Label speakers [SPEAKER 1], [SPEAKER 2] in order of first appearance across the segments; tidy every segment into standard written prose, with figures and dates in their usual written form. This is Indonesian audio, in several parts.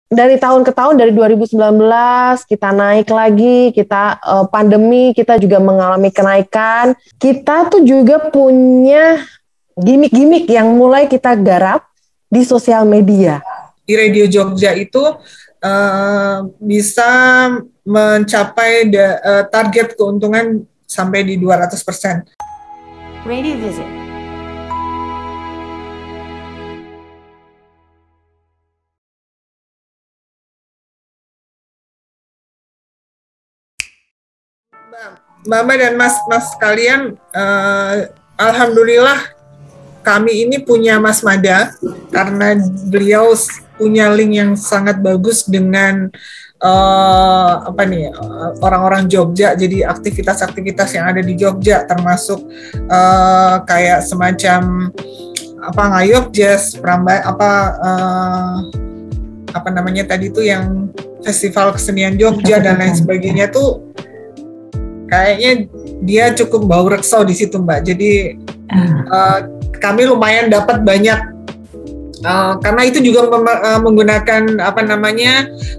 [SPEAKER 1] dari tahun ke tahun, dari 2019 kita naik lagi, kita pandemi kita juga mengalami kenaikan. Kita tuh juga punya gimmick-gimmick yang mulai kita garap di sosial media.
[SPEAKER 2] iRadio Jogja itu bisa mencapai target keuntungan sampai di 200%.
[SPEAKER 3] Radio Visit.
[SPEAKER 2] Mbak dan Mas kalian, alhamdulillah kami ini punya Mas Mada karena beliau punya link yang sangat bagus dengan orang-orang Jogja. Jadi aktivitas-aktivitas yang ada di Jogja termasuk kayak semacam ngayog jazz, tadi tuh yang festival kesenian Jogja dan lain sebagainya tuh kayaknya dia cukup bau rekso di situ, Mbak. Jadi kami lumayan dapat banyak karena itu juga menggunakan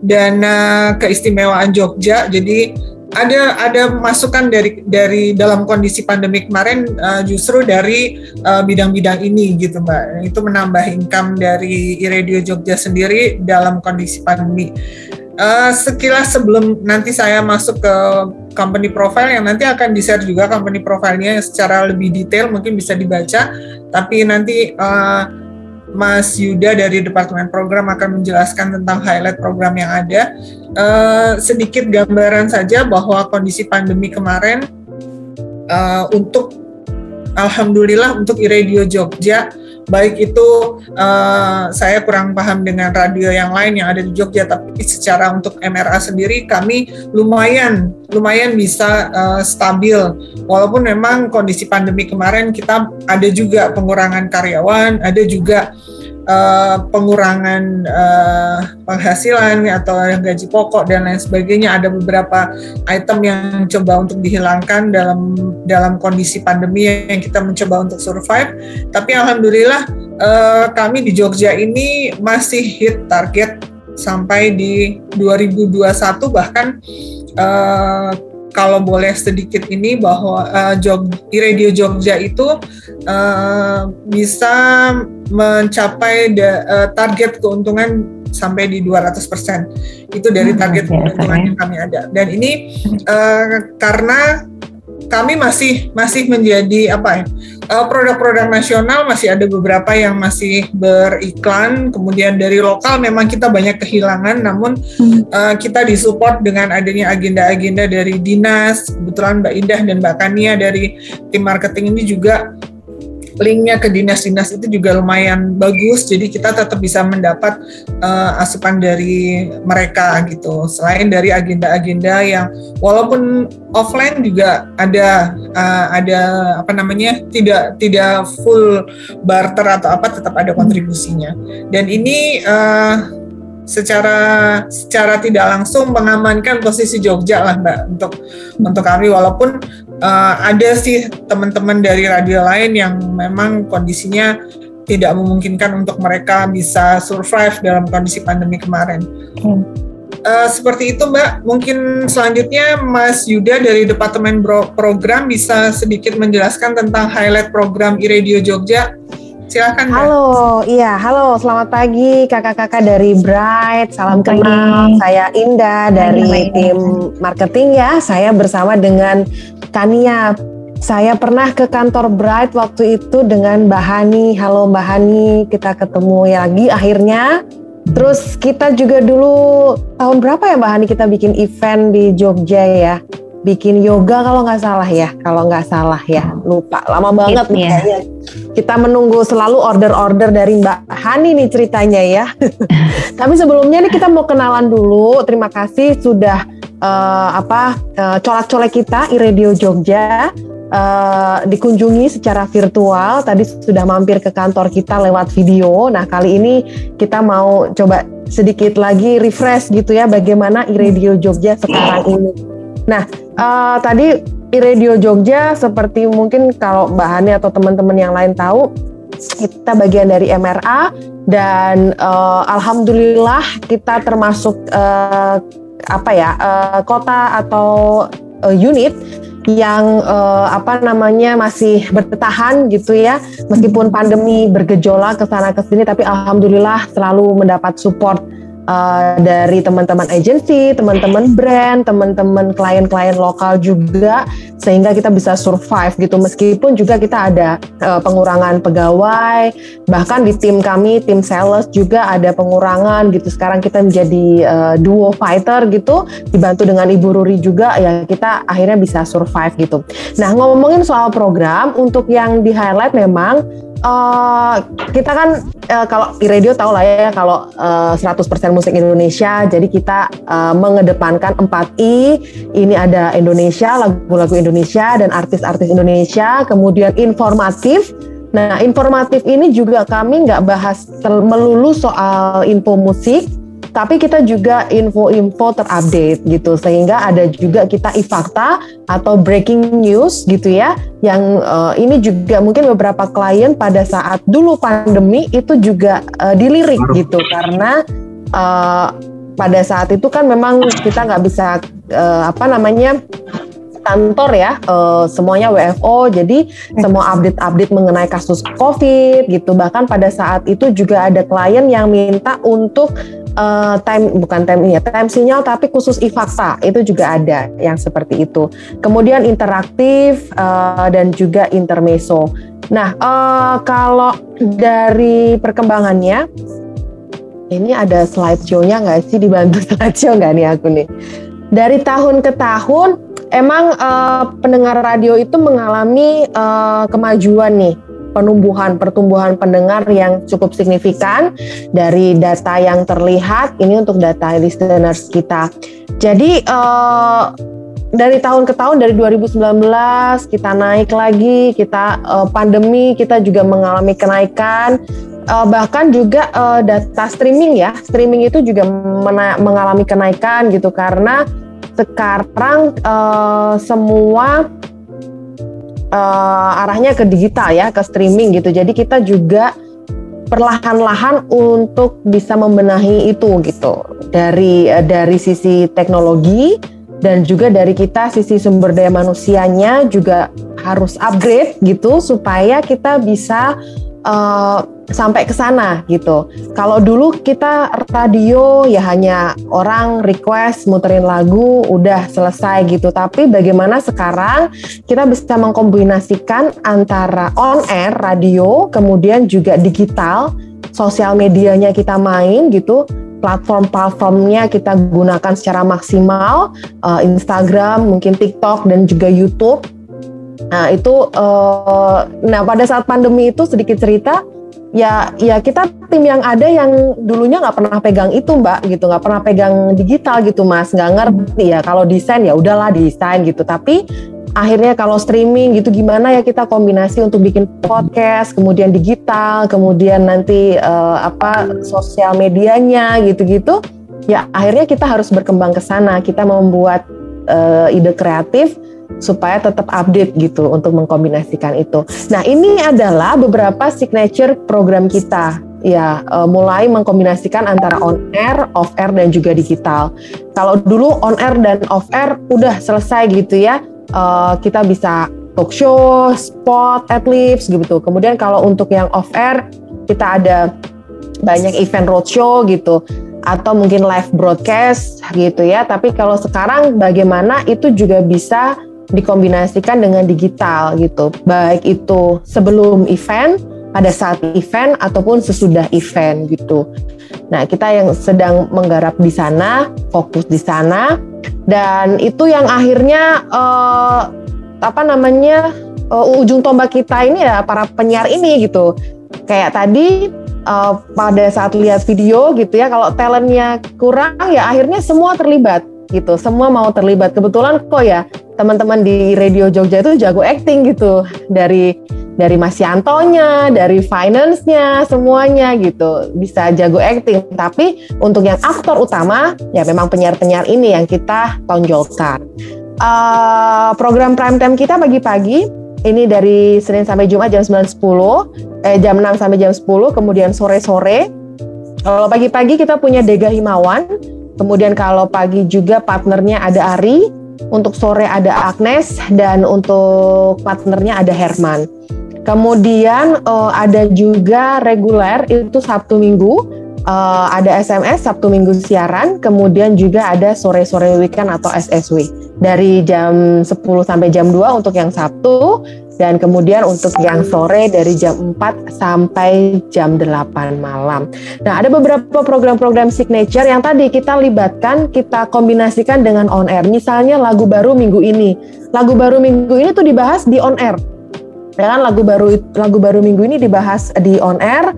[SPEAKER 2] dana keistimewaan Jogja. Jadi ada masukan dari dalam kondisi pandemi kemarin justru dari bidang-bidang ini gitu, Mbak. Itu menambah income dari iRadio Jogja sendiri dalam kondisi pandemi. Sekilas sebelum nanti saya masuk ke company profile yang nanti akan di-share juga company profile-nya secara lebih detail, mungkin bisa dibaca, tapi nanti Mas Yuda dari Departemen Program akan menjelaskan tentang highlight program yang ada. Sedikit gambaran saja bahwa kondisi pandemi kemarin alhamdulillah untuk iRadio Jogja, baik itu saya kurang paham dengan radio yang lain yang ada di Jogja, tapi secara untuk MRA sendiri kami lumayan bisa stabil, walaupun memang kondisi pandemi kemarin kita ada juga pengurangan karyawan, ada juga pengurangan penghasilan atau gaji pokok dan lain sebagainya. Ada beberapa item yang coba untuk dihilangkan dalam kondisi pandemi yang kita mencoba untuk survive. Tapi alhamdulillah kami di Jogja ini masih hit target sampai di 2021, bahkan kalau boleh sedikit ini bahwa iRadio Jogja itu bisa mencapai target keuntungan sampai di 200%. Itu dari target keuntungan yang kami ada. Dan ini karena kami masih menjadi produk-produk nasional, masih ada beberapa yang masih beriklan, kemudian dari lokal memang kita banyak kehilangan, namun kita disupport dengan adanya agenda-agenda dari dinas. Kebetulan Mbak Indah dan Mbak Kania dari tim marketing ini juga linknya ke dinas-dinas itu juga lumayan bagus, jadi kita tetap bisa mendapat asupan dari mereka gitu. Selain dari agenda-agenda yang walaupun offline juga ada tidak full barter atau tetap ada kontribusinya. Dan ini secara tidak langsung mengamankan posisi Jogja lah, Mbak, untuk kami, walaupun ada sih teman-teman dari radio lain yang memang kondisinya tidak memungkinkan untuk mereka bisa survive dalam kondisi pandemi kemarin. Seperti itu, Mbak. Mungkin selanjutnya Mas Yuda dari Departemen Program bisa sedikit menjelaskan tentang highlight program iRadio Jogja. Silakan, Mbak.
[SPEAKER 1] Halo, selamat pagi kakak-kakak dari Bright. Salam kenal, saya Indah dari tim marketing ya. Saya bersama dengan Kania. Saya pernah ke kantor Bright waktu itu dengan Mbak Hani. Halo Mbak Hani, kita ketemu lagi akhirnya. Terus kita juga dulu tahun berapa ya Mbak Hani kita bikin event di Jogja ya? Bikin yoga kalau nggak salah ya, lupa, lama banget nih kayaknya. Kita menunggu selalu order-order dari Mbak Hani nih ceritanya ya. Tapi sebelumnya nih kita mau kenalan dulu. Terima kasih sudah colak-colek kita iRadio Jogja dikunjungi secara virtual. Tadi sudah mampir ke kantor kita lewat video. Nah kali ini kita mau coba sedikit lagi refresh gitu ya, bagaimana iRadio Jogja sekarang ini. Nah, tadi iRadio Jogja seperti mungkin kalau Mbak Hani atau teman-teman yang lain tahu, Kita bagian dari MRA dan alhamdulillah kita termasuk kota atau unit yang masih bertahan gitu ya, meskipun pandemi bergejolak ke sana ke sini, tapi alhamdulillah selalu mendapat support dari teman-teman agensi, teman-teman brand, teman-teman klien-klien lokal juga, sehingga kita bisa survive gitu, meskipun juga kita ada pengurangan pegawai, bahkan di tim kami, tim sales juga ada pengurangan gitu. Sekarang kita menjadi duo fighter gitu, dibantu dengan Ibu Ruri juga, ya kita akhirnya bisa survive gitu. Nah, ngomongin soal program, untuk yang di highlight memang kita kan kalau di radio tahu lah ya, kalau 100% musik Indonesia, jadi kita mengedepankan 4I. Ini ada Indonesia, lagu-lagu Indonesia dan artis-artis Indonesia, kemudian informatif. Nah, informatif ini juga kami nggak bahas melulu soal info musik, tapi kita juga info-info terupdate gitu, sehingga ada juga kita e-fakta atau breaking news gitu ya, yang ini juga mungkin beberapa klien pada saat dulu pandemi itu juga dilirik gitu, karena pada saat itu kan memang kita nggak bisa kantor ya, semuanya WFO, jadi semua update mengenai kasus COVID gitu. Bahkan pada saat itu juga ada klien yang minta untuk time sinyal, tapi khusus e-fakta, itu juga ada yang seperti itu. Kemudian interaktif dan juga intermezzo. Nah, kalau dari perkembangannya, ini ada slideshow-nya nggak sih? Dibantu slideshow nggak nih aku nih? Dari tahun ke tahun, emang pendengar radio itu mengalami kemajuan nih, pertumbuhan pendengar yang cukup signifikan dari data yang terlihat. Ini untuk data listeners kita. Jadi dari tahun ke tahun, dari 2019 kita naik lagi, kita pandemi kita juga mengalami kenaikan. Bahkan juga data streaming ya, streaming itu juga mengalami kenaikan gitu, karena sekarang semua arahnya ke digital ya, ke streaming gitu. Jadi kita juga perlahan-lahan untuk bisa membenahi itu gitu, dari sisi teknologi dan juga dari kita sisi sumber daya manusianya juga harus upgrade gitu, supaya kita bisa sampai ke sana gitu. Kalau dulu kita radio ya hanya orang request muterin lagu udah selesai gitu, tapi bagaimana sekarang kita bisa mengkombinasikan antara on air radio, kemudian juga digital, sosial medianya kita main gitu, platform-platformnya kita gunakan secara maksimal, Instagram, mungkin TikTok dan juga YouTube. Nah itu, pada saat pandemi itu sedikit cerita, ya kita tim yang ada yang dulunya nggak pernah pegang itu Mbak gitu, nggak pernah pegang digital gitu Mas, nggak ngerti ya, kalau desain ya udahlah desain gitu, tapi akhirnya kalau streaming gitu gimana ya kita kombinasi untuk bikin podcast, kemudian digital, kemudian nanti sosial medianya gitu-gitu, ya akhirnya kita harus berkembang ke sana, kita membuat ide kreatif supaya tetap update gitu untuk mengkombinasikan itu. Nah, ini adalah beberapa signature program kita ya, mulai mengkombinasikan antara on air, off air dan juga digital. Kalau dulu on air dan off air udah selesai gitu ya, kita bisa talk show, spot, ad-libs gitu. Kemudian kalau untuk yang off air kita ada banyak event roadshow gitu, atau mungkin live broadcast gitu ya. Tapi kalau sekarang bagaimana itu juga bisa dikombinasikan dengan digital gitu, baik itu sebelum event, pada saat event, ataupun sesudah event gitu. Nah, kita yang sedang menggarap di sana, fokus di sana, dan itu yang akhirnya ujung tombak kita ini ya para penyiar ini gitu. Kayak tadi pada saat lihat video gitu ya, kalau talentnya kurang ya akhirnya semua terlibat gitu, semua mau terlibat. Kebetulan kok ya teman-teman di Radio Jogja itu jago acting gitu, dari Mas Yantonya, dari finance-nya, semuanya gitu bisa jago acting. Tapi untuk yang aktor utama ya memang penyiar-penyiar ini yang kita tonjolkan. Program prime time kita pagi-pagi ini dari Senin sampai Jumat jam 9.10, jam 6 sampai jam 10, kemudian sore-sore. Kalau pagi-pagi kita punya Dega Himawan, kemudian kalau pagi juga partnernya ada Ari, untuk sore ada Agnes, dan untuk partnernya ada Herman. Kemudian ada juga reguler, itu Sabtu Minggu, ada SMS Sabtu Minggu siaran, kemudian juga ada sore-sore weekend atau SSW dari jam 10 sampai jam 2 untuk yang Sabtu, dan kemudian untuk yang sore dari jam 4 sampai jam 8 malam. Nah, ada beberapa program-program signature yang tadi kita libatkan, kita kombinasikan dengan on air. Misalnya lagu baru minggu ini. Lagu baru minggu ini tuh dibahas di on air. Ya kan, lagu baru minggu ini dibahas di on air.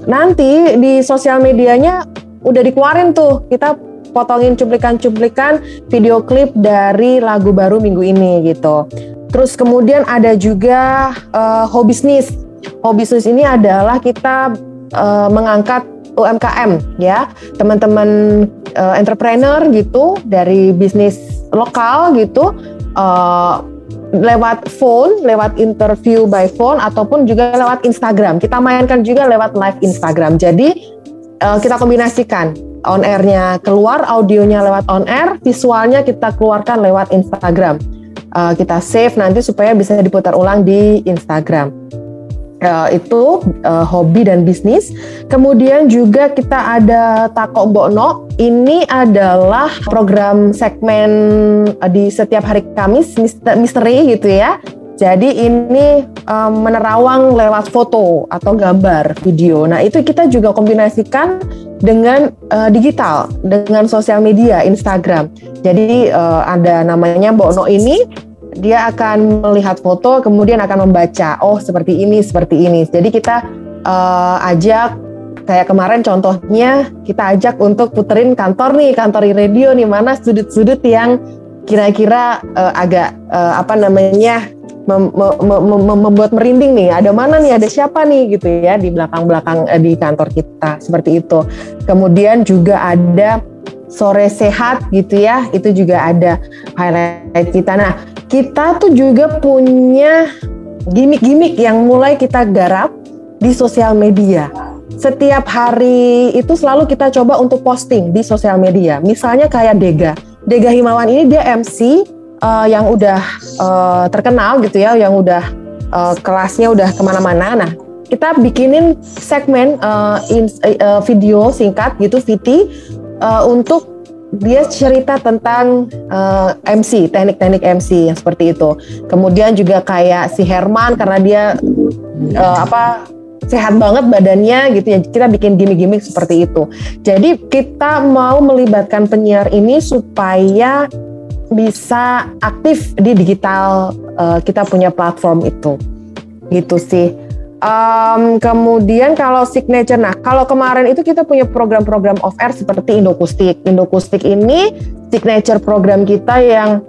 [SPEAKER 1] Nanti di sosial medianya udah dikeluarin tuh, kita potongin cuplikan-cuplikan video klip dari lagu baru minggu ini gitu. Terus kemudian ada juga Hobisnis. Hobisnis ini adalah kita mengangkat UMKM ya, teman-teman entrepreneur gitu dari bisnis lokal gitu, lewat phone, lewat interview by phone ataupun juga lewat Instagram. Kita mainkan juga lewat live Instagram. Jadi kita kombinasikan, on airnya keluar, audionya lewat on air, visualnya kita keluarkan lewat Instagram. Kita save nanti supaya bisa diputar ulang di Instagram. Itu hobi dan bisnis. Kemudian juga kita ada Tako Mbokno. Ini adalah program segmen di setiap hari Kamis, misteri gitu ya. Jadi ini menerawang lewat foto atau gambar, video. Nah, itu kita juga kombinasikan dengan digital, dengan sosial media, Instagram. Jadi ada namanya Mbokno ini, dia akan melihat foto, kemudian akan membaca, oh seperti ini, seperti ini. Jadi kita ajak, kayak kemarin contohnya, kita ajak untuk puterin kantor radio nih, mana sudut-sudut yang kira-kira agak membuat merinding nih, ada mana nih, ada siapa nih gitu ya di belakang-belakang di kantor kita, seperti itu. Kemudian juga ada Sore Sehat gitu ya, itu juga ada highlight kita. Nah, kita tuh juga punya gimmick-gimmick yang mulai kita garap di sosial media. Setiap hari itu selalu kita coba untuk posting di sosial media. Misalnya kayak Dega Himawan ini dia MC yang udah terkenal gitu ya, yang udah kelasnya udah kemana-mana. Nah, kita bikinin segmen video singkat gitu, VT, untuk dia cerita tentang MC, teknik-teknik MC yang seperti itu. Kemudian juga kayak si Herman, karena dia sehat banget badannya gitu ya, kita bikin gimmick-gimmick seperti itu. Jadi kita mau melibatkan penyiar ini supaya bisa aktif di digital, kita punya platform itu, gitu sih. Kemudian kalau signature, nah kalau kemarin itu kita punya program-program off air seperti Indokustik. Indokustik ini signature program kita yang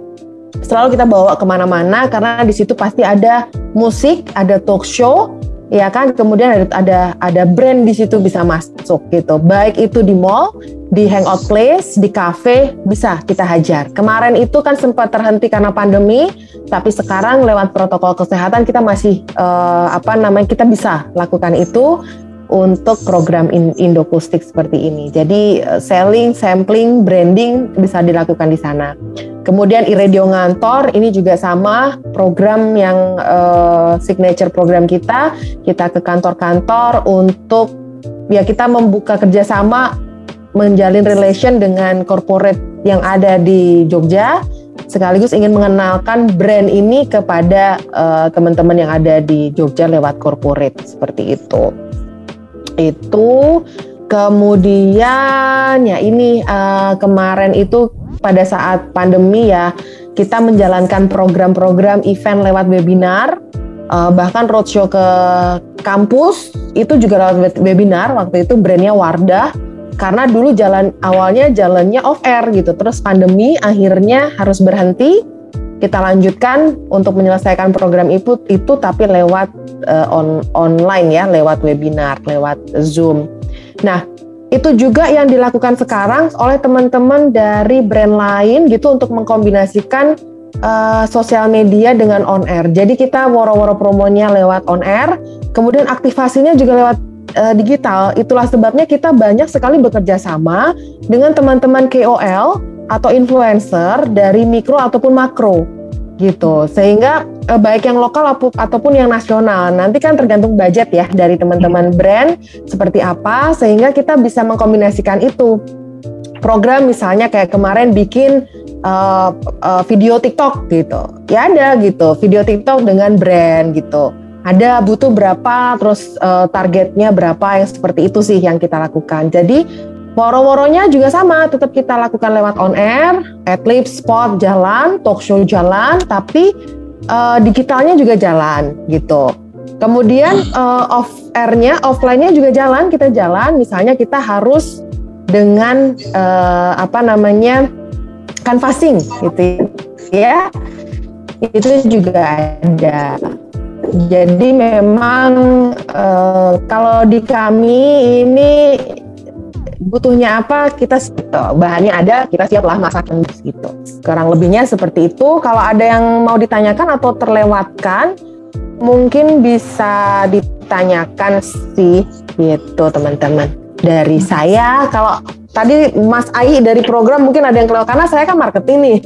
[SPEAKER 1] selalu kita bawa kemana-mana, karena di situ pasti ada musik, ada talk show, ya kan. Kemudian ada brand di situ bisa masuk gitu. Baik itu di mall, di hangout place, di cafe, bisa kita hajar. Kemarin itu kan sempat terhenti karena pandemi, tapi sekarang lewat protokol kesehatan kita masih kita bisa lakukan itu untuk program Indokustik seperti ini. Jadi selling, sampling, branding bisa dilakukan di sana. Kemudian iRadio Ngantor ini juga sama, program yang signature program kita ke kantor-kantor untuk ya kita membuka kerjasama, menjalin relation dengan corporate yang ada di Jogja, sekaligus ingin mengenalkan brand ini kepada teman-teman yang ada di Jogja lewat corporate, seperti itu. Itu kemudian ya ini kemarin itu pada saat pandemi ya, kita menjalankan program-program event lewat webinar, bahkan roadshow ke kampus itu juga lewat webinar. Waktu itu brandnya Wardah, karena dulu awalnya jalannya off air gitu, terus pandemi akhirnya harus berhenti. Kita lanjutkan untuk menyelesaikan program itu tapi lewat online ya, lewat webinar, lewat Zoom. Nah, itu juga yang dilakukan sekarang oleh teman-teman dari brand lain gitu untuk mengkombinasikan sosial media dengan on air. Jadi kita woro-woro promonya lewat on air, kemudian aktivasinya juga lewat digital. Itulah sebabnya kita banyak sekali bekerja sama dengan teman-teman KOL atau influencer dari mikro ataupun makro gitu. Sehingga baik yang lokal ataupun yang nasional. Nanti kan tergantung budget ya dari teman-teman brand seperti apa, sehingga kita bisa mengkombinasikan itu. Program misalnya kayak kemarin bikin video TikTok gitu. Ya ada gitu, video TikTok dengan brand gitu. Ada butuh berapa, terus targetnya berapa, yang seperti itu sih yang kita lakukan. Jadi woro-woronya juga sama, tetap kita lakukan lewat on air, adlib, spot jalan, talk show jalan, tapi digitalnya juga jalan gitu. Kemudian off airnya, offline-nya juga jalan, kita jalan. Misalnya kita harus dengan canvassing gitu ya, itu juga ada. Jadi memang kalau di kami ini butuhnya apa, kita bahannya ada, kita siaplah masakan gitu. Kurang lebihnya seperti itu. Kalau ada yang mau ditanyakan atau terlewatkan, mungkin bisa ditanyakan sih gitu teman-teman. Dari saya, kalau tadi Mas Ai dari program mungkin ada yang kelewat, karena saya kan marketing nih.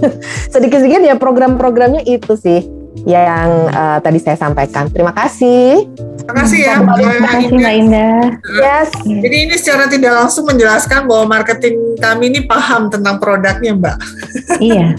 [SPEAKER 1] Sedikit-sedikit ya program-programnya itu sih yang tadi saya sampaikan. Terima kasih.
[SPEAKER 2] Terima kasih ya
[SPEAKER 4] Mbak Indah.
[SPEAKER 1] Yes.
[SPEAKER 2] Jadi ini secara tidak langsung menjelaskan bahwa marketing kami ini paham tentang produknya, Mbak.
[SPEAKER 4] Iya.